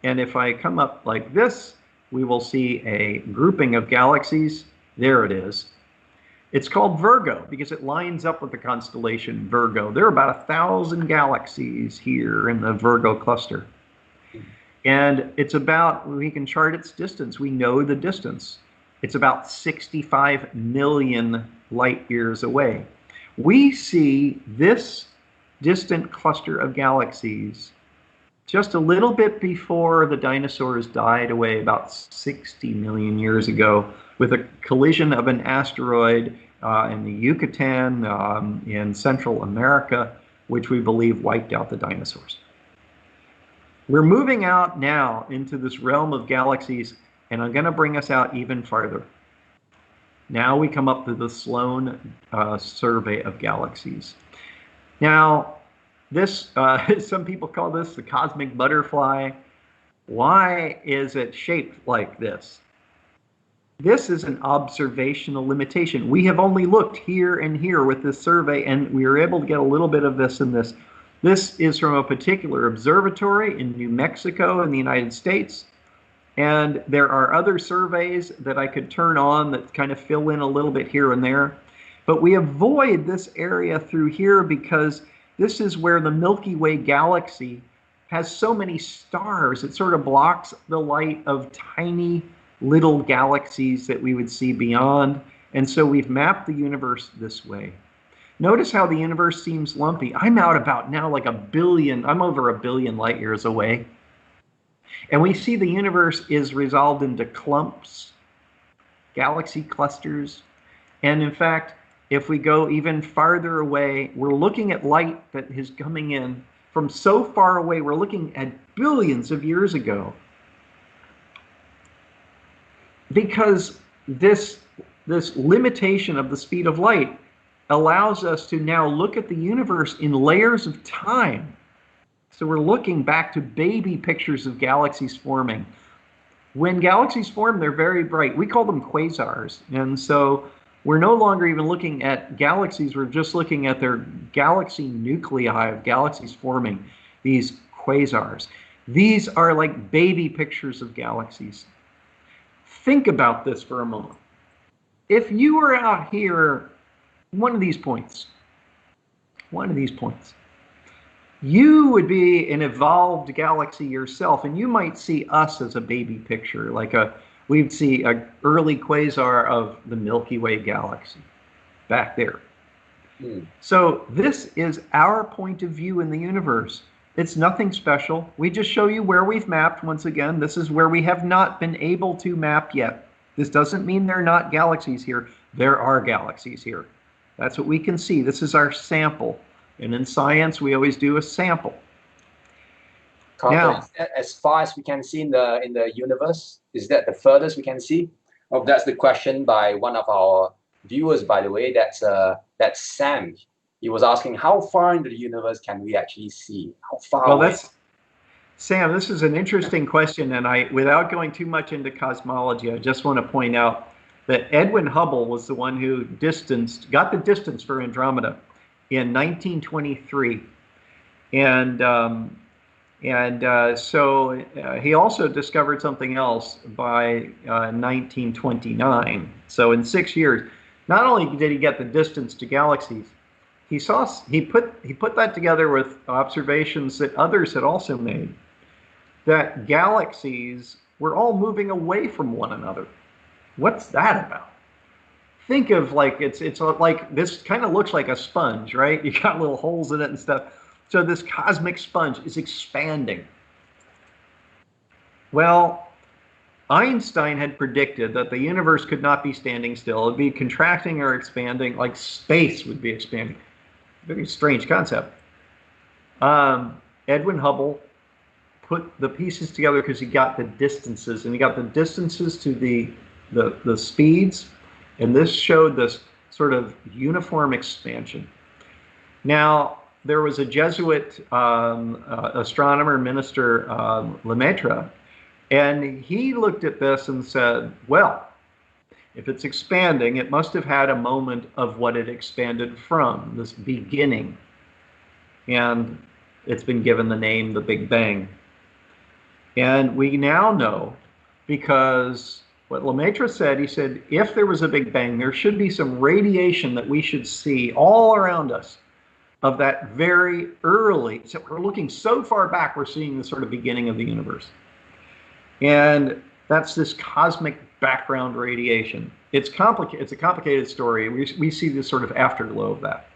And if I come up like this, we will see a grouping of galaxies. There it is. It's called Virgo because it lines up with the constellation Virgo. There are about 1,000 galaxies here in the Virgo cluster. And it's about, we can chart its distance. We know the distance. It's about 65 million light years away. We see this distant cluster of galaxies just a little bit before the dinosaurs died away about 60 million years ago with a collision of an asteroid in the Yucatan in Central America, which we believe wiped out the dinosaurs. We're moving out now into this realm of galaxies, and I'm going to bring us out even farther. Now we come up to the Sloan survey of galaxies. Now, this, some people call this the cosmic butterfly. Why is it shaped like this? This is an observational limitation. We have only looked here and here with this survey, and we were able to get a little bit of this and this. This is from a particular observatory in New Mexico in the United States. And there are other surveys that I could turn on that kind of fill in a little bit here and there. But we avoid this area through here because this is where the Milky Way galaxy has so many stars. It sort of blocks the light of tiny little galaxies that we would see beyond. And so we've mapped the universe this way. Notice how the universe seems lumpy. I'm out about now like I'm over a billion light years away. And we see the universe is resolved into clumps, galaxy clusters. And in fact, if we go even farther away, we're looking at light that is coming in from so far away. We're looking at billions of years ago. Because this limitation of the speed of light allows us to now look at the universe in layers of time. So we're looking back to baby pictures of galaxies forming. When galaxies form, they're very bright. We call them quasars. And so we're no longer even looking at galaxies. We're just looking at their galaxy nuclei of galaxies forming, these quasars. These are like baby pictures of galaxies. Think about this for a moment. If you were out here, one of these points, you would be an evolved galaxy yourself, and you might see us as a baby picture, we'd see an early quasar of the Milky Way galaxy back there. So this is our point of view in the universe. It's nothing special. We just show you where we've mapped. Once again, this is where we have not been able to map yet. This doesn't mean there are not galaxies here. There are galaxies here. That's what we can see. This is our sample. And in science, we always do a sample. Carter, Now, is that as far as we can see in the universe? Is that the furthest we can see? Oh, that's the question by one of our viewers, by the way. That's Sam. He was asking, how far into the universe can we actually see? How far away? Sam, this is an interesting question, and without going too much into cosmology, I just want to point out that Edwin Hubble was the one who got the distance for Andromeda in 1923, so he also discovered something else by 1929. So in 6 years, not only did he get the distance to galaxies, he put that together with observations that others had also made, that galaxies were all moving away from one another. What's that about? Think of it's like this kind of looks like a sponge, right? You got little holes in it and stuff. So this cosmic sponge is expanding. Well, Einstein had predicted that the universe could not be standing still. It'd be contracting or expanding, like space would be expanding. Very strange concept. Edwin Hubble put the pieces together because he got the distances, and he got the distances to the speeds, and this showed this sort of uniform expansion. Now, there was a Jesuit astronomer, minister, Lemaitre, and he looked at this and said, well, if it's expanding, it must have had a moment of what it expanded from, this beginning. And it's been given the name the Big Bang. And we now know, because what Lemaitre said, he said, if there was a Big Bang, there should be some radiation that we should see all around us of that very early. So we're looking so far back, we're seeing the sort of beginning of the universe. And that's this cosmic background radiation. It's a complicated story. We see this sort of afterglow of that.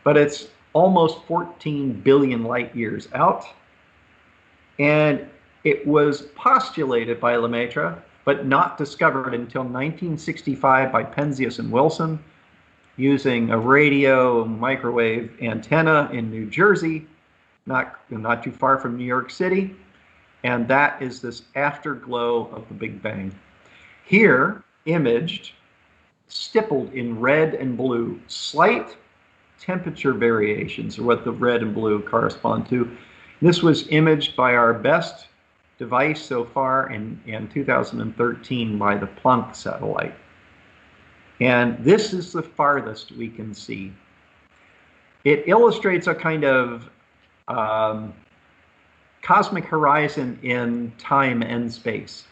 But it's almost 14 billion light years out. And it was postulated by Lemaitre, but not discovered until 1965 by Penzias and Wilson, using a radio microwave antenna in New Jersey, not too far from New York City. And that is this afterglow of the Big Bang. Here, imaged, stippled in red and blue, slight temperature variations are what the red and blue correspond to. This was imaged by our best device so far in 2013 by the Planck satellite. And this is the farthest we can see. It illustrates a kind of cosmic horizon in time and space.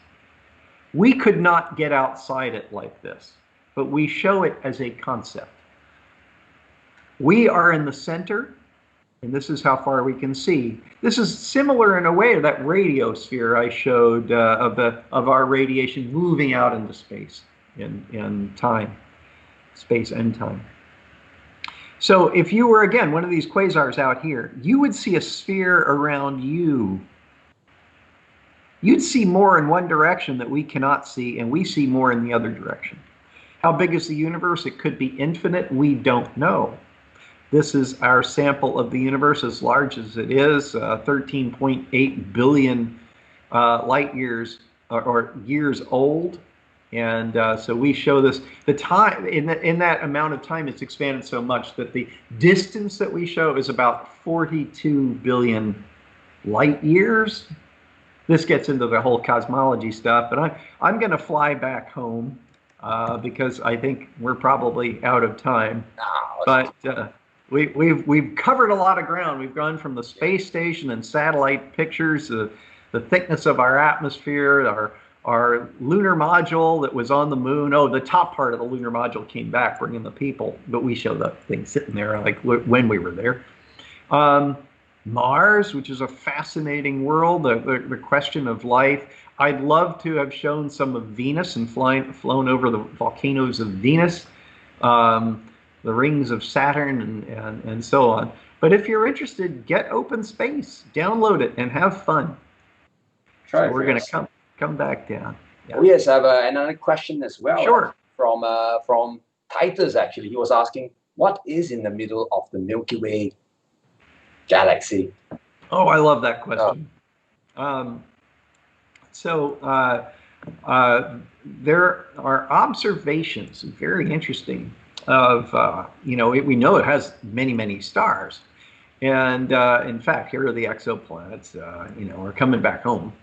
We could not get outside it like this, but we show it as a concept. We are in the center, and this is how far we can see. This is similar in a way to that radiosphere I showed of our radiation moving out into space in time, space and time. So if you were, again, one of these quasars out here, you would see a sphere around you. You'd see more in one direction that we cannot see, and we see more in the other direction. How big is the universe? It could be infinite. We don't know. This is our sample of the universe, as large as it is, 13.8 billion light years or years old. And so we show this, the time, in that amount of time, it's expanded so much that the distance that we show is about 42 billion light years. This gets into the whole cosmology stuff, but I'm going to fly back home because I think we're probably out of time. But we've covered a lot of ground. We've gone from the space station and satellite pictures, the thickness of our atmosphere, our lunar module that was on the moon. Oh, the top part of the lunar module came back, bringing the people, but we show that thing sitting there like when we were there. Mars, which is a fascinating world, the question of life. I'd love to have shown some of Venus and flown over the volcanoes of Venus, the rings of Saturn, and so on. But if you're interested, get Open Space, download it, and have fun. So we're going to come back down. Yeah. Oh, yes, I have another question as well. Sure. From Titus, actually. He was asking, what is in the middle of the Milky Way galaxy? Oh, I love that question. There are observations, very interesting, of, we know it has many, many stars. And in fact, here are the exoplanets, are coming back home.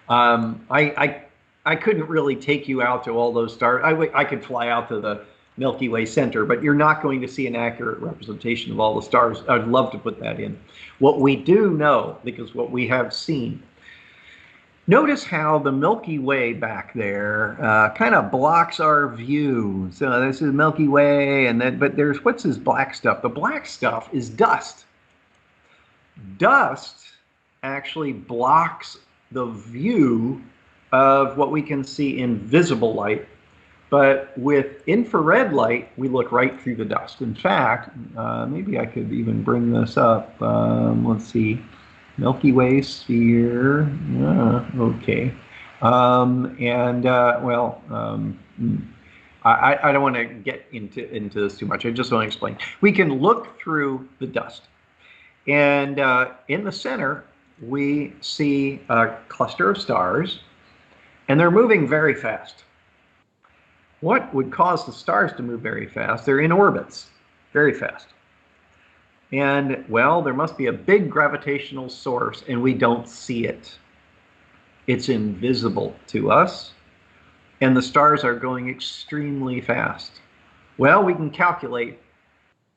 I couldn't really take you out to all those stars. I could fly out to the Milky Way center, but you're not going to see an accurate representation of all the stars. I'd love to put that in. What we do know, because what we have seen, notice how the Milky Way back there kind of blocks our view. So this is Milky Way, but there's, what's this black stuff? The black stuff is dust. Dust actually blocks the view of what we can see in visible light. But with infrared light, we look right through the dust. In fact, maybe I could even bring this up. Let's see. Milky Way sphere. Okay. I don't want to get into this too much. I just want to explain. We can look through the dust. And in the center, we see a cluster of stars, and they're moving very fast. What would cause the stars to move very fast? They're in orbits, very fast. And, well, there must be a big gravitational source, and we don't see it. It's invisible to us, and the stars are going extremely fast. Well, we can calculate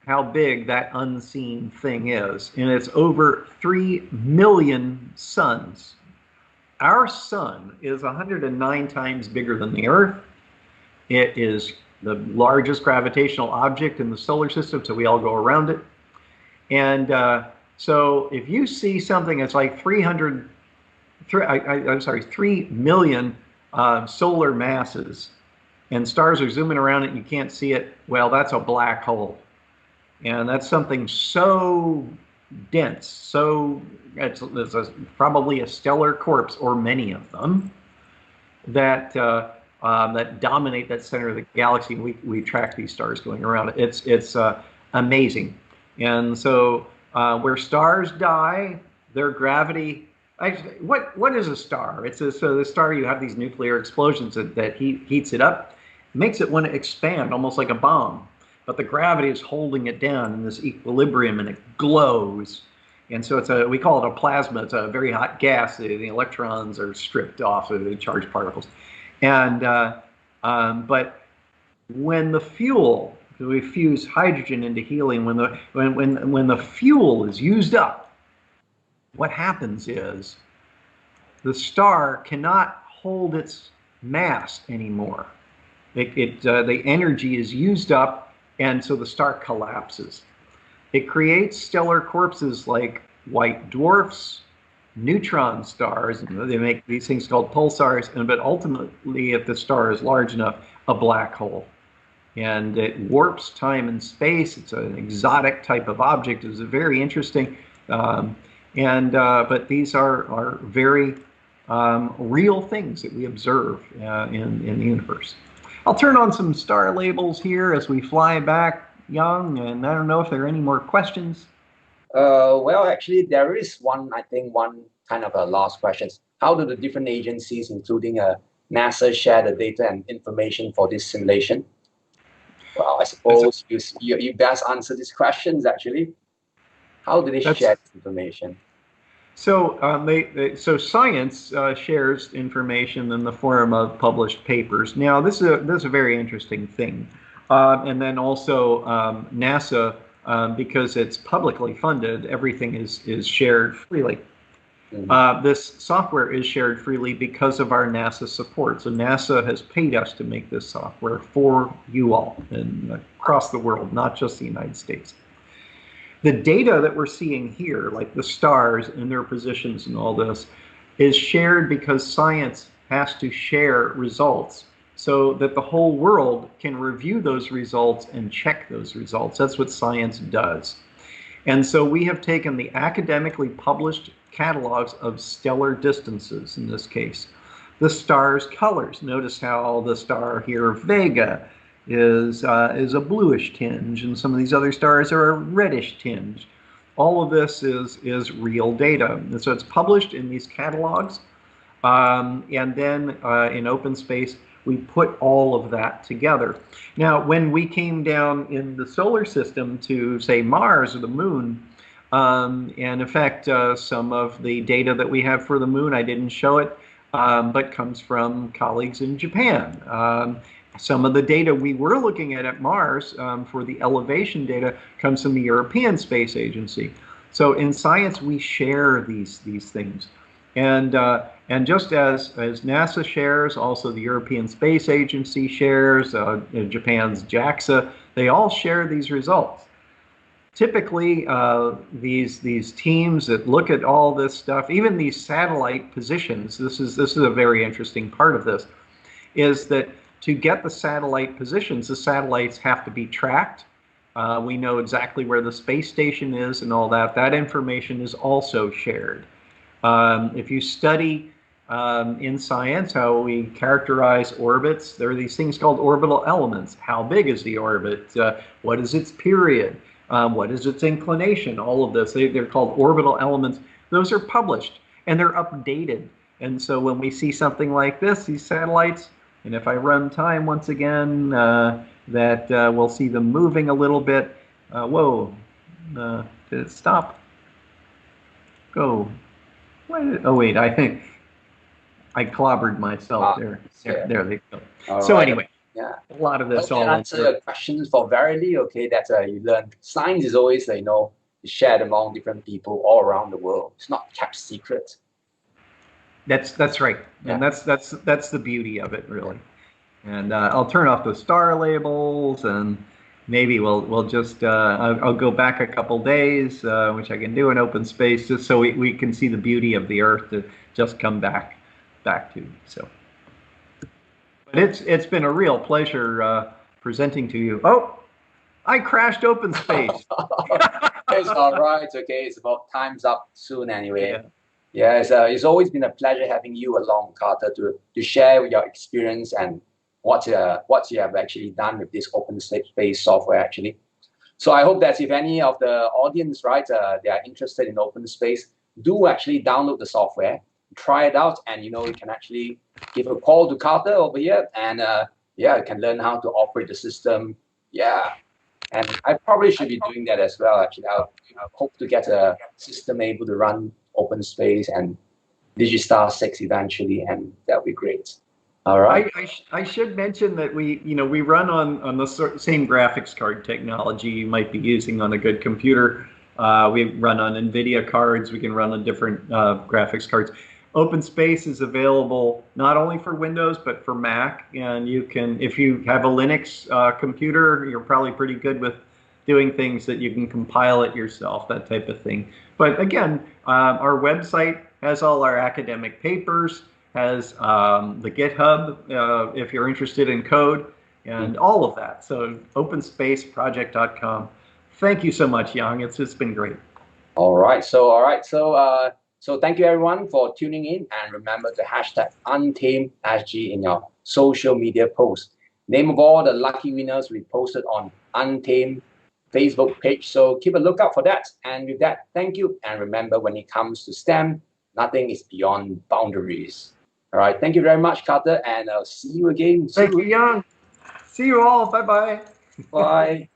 how big that unseen thing is, and it's over 3 million suns. Our sun is 109 times bigger than the Earth. It is the largest gravitational object in the solar system, so we all go around it. And so if you see something that's like 3 million solar masses, and stars are zooming around it and you can't see it, well, that's a black hole. And that's something so dense. So there's probably a stellar corpse, or many of them, that that dominate that center of the galaxy. We track these stars going around it. It's amazing. And so where stars die, their gravity. Actually, what is a star? So the star, you have these nuclear explosions that heats it up, makes it want to expand almost like a bomb. But the gravity is holding it down in this equilibrium, and it glows. And so we call it a plasma. It's a very hot gas. The electrons are stripped off of the charged particles. And but when the fuel, we fuse hydrogen into helium, when the fuel is used up, what happens is the star cannot hold its mass anymore. The energy is used up, and so the star collapses. It creates stellar corpses like white dwarfs, neutron stars. They make these things called pulsars, but ultimately, if the star is large enough, a black hole. And it warps time and space. It's an exotic type of object. It's very interesting. But these are very real things that we observe in the universe. I'll turn on some star labels here as we fly back, Young, and I don't know if there are any more questions. Well, actually, there is one, I think, one kind of a last question. How do the different agencies, including NASA, share the data and information for this simulation? Well, I suppose you best answer these questions, actually. How do they share this information? So so science shares information in the form of published papers. Now, this is a very interesting thing. And then also NASA, because it's publicly funded, everything is shared freely. Mm-hmm. This software is shared freely because of our NASA support. So NASA has paid us to make this software for you all and across the world, not just the United States. The data that we're seeing here, like the stars and their positions and all this, is shared because science has to share results so that the whole world can review those results and check those results. That's what science does. And so we have taken the academically published catalogs of stellar distances, in this case, the star's colors. Notice how the star here, Vega, is a bluish tinge, and some of these other stars are a reddish tinge. All of this is real data. And so it's published in these catalogs, and then in open space, we put all of that together. Now, when we came down in the solar system to, say, Mars or the Moon, and in fact, some of the data that we have for the Moon, I didn't show it, but comes from colleagues in Japan. Some of the data we were looking at Mars for the elevation data comes from the European Space Agency. So in science, we share these things. And just as NASA shares, also the European Space Agency shares, Japan's JAXA, they all share these results. Typically, these teams that look at all this stuff, even these satellite positions, this is a very interesting part of this, is that to get the satellite positions, the satellites have to be tracked. We know exactly where the space station is and all that. That information is also shared. If you study in science how we characterize orbits, there are these things called orbital elements. How big is the orbit? What is its period? What is its inclination? All of this. They're called orbital elements. Those are published and they're updated. And so when we see something like this, these satellites, and if I run time once again, we'll see them moving a little bit. Whoa, did it stop? Go. Oh wait, I think I clobbered myself there. There they go. So right. Anyway, yeah, a lot of this all. Answer questions for Verily. Okay, that you learn. Science is always shared among different people all around the world. It's not kept secret. That's right, yeah. And that's the beauty of it, really. And I'll turn off the star labels, and maybe we'll just I'll go back a couple days, which I can do in open space, just so we can see the beauty of the Earth to just come back to. So, but it's been a real pleasure presenting to you. Oh, I crashed open space. It's all right. Okay, it's about time's up soon anyway. Yeah. Yeah, it's always been a pleasure having you along, Carter, to share your experience and what you have actually done with this open space software actually. So I hope that if any of the audience, right, they are interested in open space, do actually download the software, try it out, and you can actually give a call to Carter over here, and yeah, you can learn how to operate the system. Yeah, and I probably should be doing that as well. Actually, I hope to get a system able to run open space and Digistar 6 eventually, and that'll be great. All right. I should mention that we run on the same graphics card technology you might be using on a good computer. We run on NVIDIA cards. We can run on different graphics cards. OpenSpace is available not only for Windows but for Mac, and you can, if you have a Linux computer, you're probably pretty good with doing things that you can compile it yourself, that type of thing. But again, our website has all our academic papers, has the GitHub if you're interested in code, and all of that. So openspaceproject.com. Thank you so much, Yang. It's been great. All right. So thank you everyone for tuning in, and remember to hashtag UntamedSG in your social media posts. Name of all the lucky winners we posted on Untamed Facebook page. So keep a lookout for that. And with that, thank you. And remember, when it comes to STEM, nothing is beyond boundaries. All right. Thank you very much, Carter, and I'll see you again soon. Thank you, Yang. See you all. Bye-bye. Bye.